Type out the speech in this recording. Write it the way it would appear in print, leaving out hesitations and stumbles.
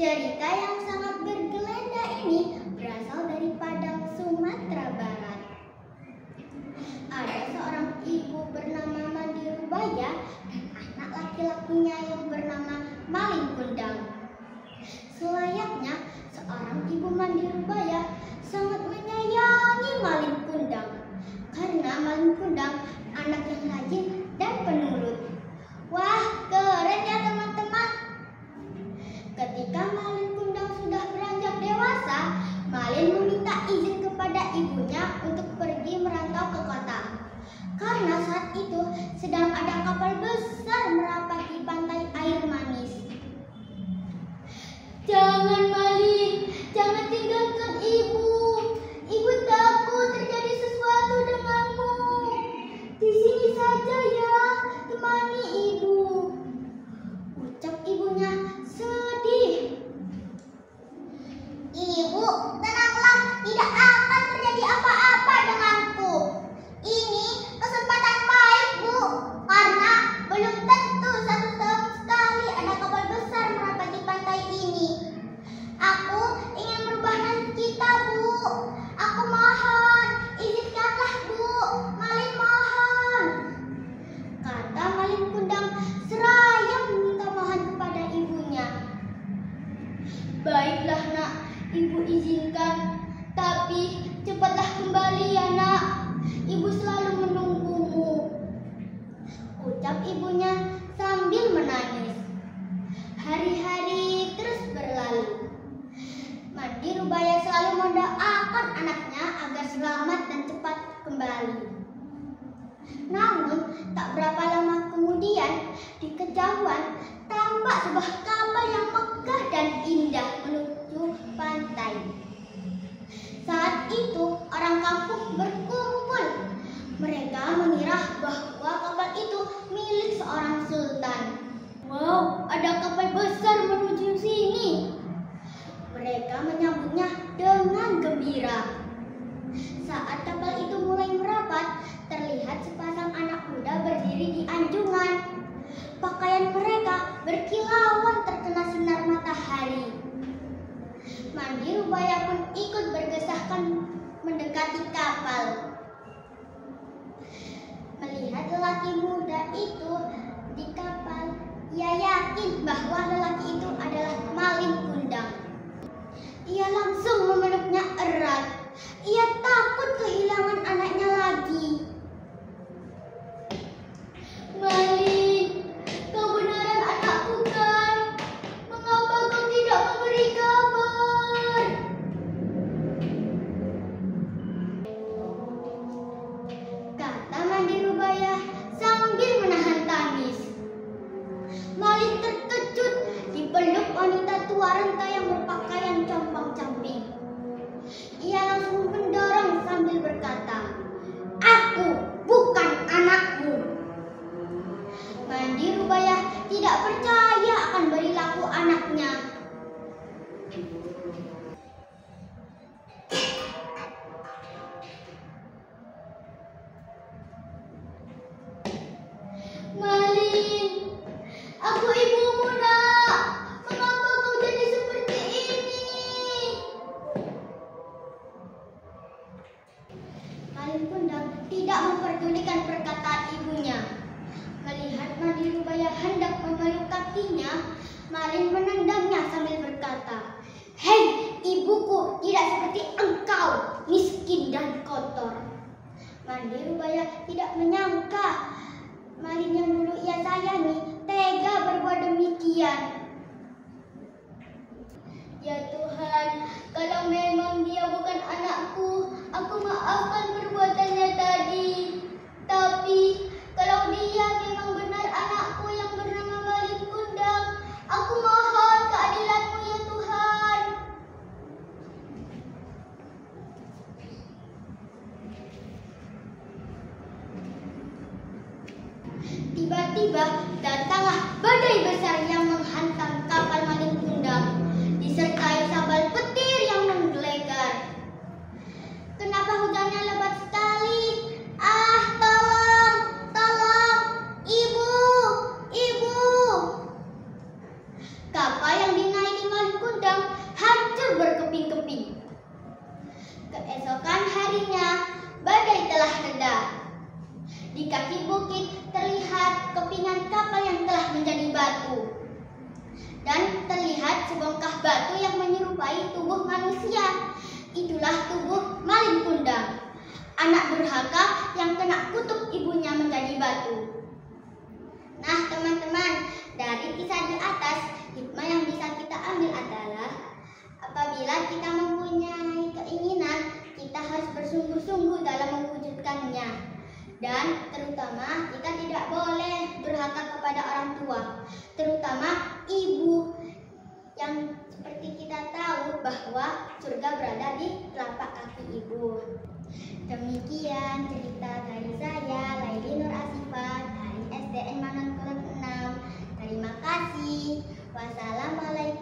Cerita yang sangat bergelenda ini berasal dari Padang, Sumatera Barat. Ada seorang ibu bernama Mandi Rubaya dan anak laki-lakinya yang bernama Maling Kundang. Selayaknya seorang ibu Mandi Rubaya sangat menyayangi Maling Kundang karena Maling Kundang anak yang rajin dan penurut. Wah, keren ya teman-teman. Ketika Maling Kundang sudah beranjak dewasa, Maling meminta izin kepada ibunya untuk pergi merantau ke kota. Karena saat itu sedang ada kapal besar merapat di pantai air manis. Jangan Maling, jangan tinggalkan ibu. Ibu takut terjadi sesuatu denganmu. Di sini saja ya, temani ibu. Ucap ibunya sedih. Ibu, tenanglah, tidak akan terjadi apa-apa denganku. Ini kesempatan baik, Bu, karena belum tentu satu tahun sekali ada kapal besar merapat di pantai ini. Aku ingin merubah nasib kita, Bu. Aku mohon, izinkanlah, Bu. Maling mohon. Kata Maling Kundang seraya meminta mohon kepada ibunya. Baiklah nak, ibu izinkan. Tapi cepatlah kembali ya nak. Ibu selalu menunggumu. Ucap ibunya sambil menangis. Hari-hari terus berlalu. Mandi Rubaya selalu mendoakan anaknya agar selamat dan cepat kembali. Namun, tak berapa lama kemudian, di kejauhan tampak sebuah kapal yang megah dan indah menuju pantai. Saat itu, orang kampung berkumpul. Mereka mengira bahwa kapal itu milik seorang sultan. Wow, ada kapal besar menuju sini. Mereka menyambutnya dengan gembira. Saat kapal itu mulai merapat, terlihat sepasang anak muda berdiri di anjungan. Pakaian mereka berkilauan terkena sinar matahari. Mandi Rubaya pun ikut bergegaskan mendekati kapal. Melihat lelaki muda itu di kapal, ia yakin bahwa lelaki itu adalah Maling Kundang. Ia langsung memeluknya erat. Ia takut kehilangan anaknya lagi. Maling, kau beneran anakku kan? Mengapa kau tidak memberi kabar? Kata Mandi Rubaya sambil menahan tangis. Maling terkejut dipeluk wanita tua renta yang berpakaian compang-camping. Ia langsung mendorong sambil berkata, "Aku bukan anakmu." Mandi Rubaya tidak percaya akan perilaku anaknya. Maling, aku ibumu nak. Mengapa kau jadi seperti ini? Maling Kundang tidak memperdulikan perkataan ibunya. Melihat Mandi Rubaya hendak memeluk kakinya, Maling menendangnya sambil berkata, "Hei, ibuku tidak seperti engkau, miskin dan kotor." Mandi Rubaya tidak menyangka Maling yang dulu ia sayangi tega berbuat demikian. Ya Tuhan, kalau memang dia bukan anakku, aku maafkan perbuatannya tadi. Tapi kalau dia memang benar anakku yang bernama Maling Kundang, aku mohon keadilan-Mu ya Tuhan. Tiba-tiba datanglah badai besar yang menghantam kapal Maling Kundang, disertai sambal petir yang menggelegar. Kenapa hujannya lebat batu yang menyerupai tubuh manusia. Itulah tubuh Malin Kundang, anak durhaka yang kena kutuk ibunya menjadi batu. Nah teman-teman, dari kisah di atas, hikmah yang bisa kita ambil adalah apabila kita mempunyai keinginan, kita harus bersungguh-sungguh dalam mewujudkannya. Dan terutama kita tidak boleh durhaka kepada orang tua, terutama ibu, yang seperti kita tahu bahwa surga berada di telapak kaki ibu. Demikian cerita dari saya, Laili Nur Asifah, dari SDN Manonkulon 6. Terima kasih. Wassalamualaikum.